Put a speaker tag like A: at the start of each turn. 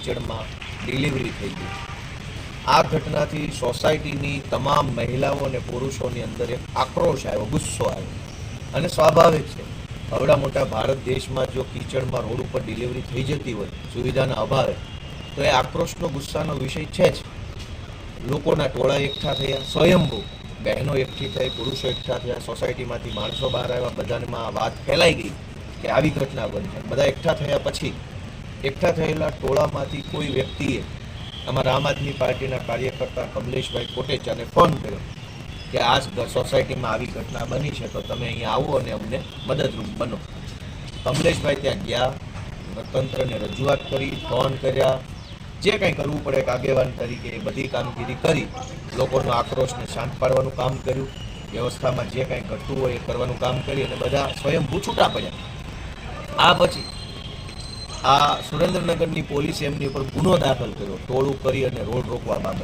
A: કિચડમાં delivery થઈ ગઈ. આ ઘટનાથી સોસાયટીની તમામ મહિલાઓ અને પુરુષોની અંદર એક આક્રોશ આવ્યો, ગુસ્સો આવ્યો. અને સ્વાભાવિક છે, આવડા મોટા ભારત દેશમાં જો કિચડમાં રોડ ઉપર ડિલિવરી થઈ જતી હોય સુવિધાના અભાવે, તો એ આક્રોશનો ગુસ્સાનો વિષય છે જ. લોકોના ટોળા એકઠા થયા, સ્વયંભૂ બહેનો એકઠી થઈ, પુરુષો એકઠા થયા, સોસાયટીમાંથી માણસો બહાર આવ્યા, બધામાં વાત ફેલાઈ ગઈ કે આવી ઘટના બની. બધા એકઠા થયા પછી એકઠા થયેલા ટોળામાંથી કોઈ વ્યક્તિએ અમારા આમ આદમી પાર્ટીના કાર્યકર્તા કમલેશભાઈ કોટેચાને ફોન કર્યો કે આ સોસાયટીમાં આવી ઘટના બની છે, તો તમે અહીંયા આવો અને અમને મદદરૂપ બનો. કમલેશભાઈ ત્યાં ગયા, તંત્રને રજૂઆત કરી, ફોન કર્યા, જે કંઈ કરવું પડે આગેવાન તરીકે એ બધી કામગીરી કરી, લોકોનો આક્રોશને શાંત પાડવાનું કામ કર્યું, વ્યવસ્થામાં જે કંઈ ઘટતું હોય એ કરવાનું કામ કરી અને બધા સ્વયંભૂ છૂટા પડ્યા. આ પછી આ સુરેન્દ્રનગરની પોલીસે એમની ઉપર ગુનો દાખલ કર્યો, ટોળું કરી અને રોડ રોકવા બાબતે.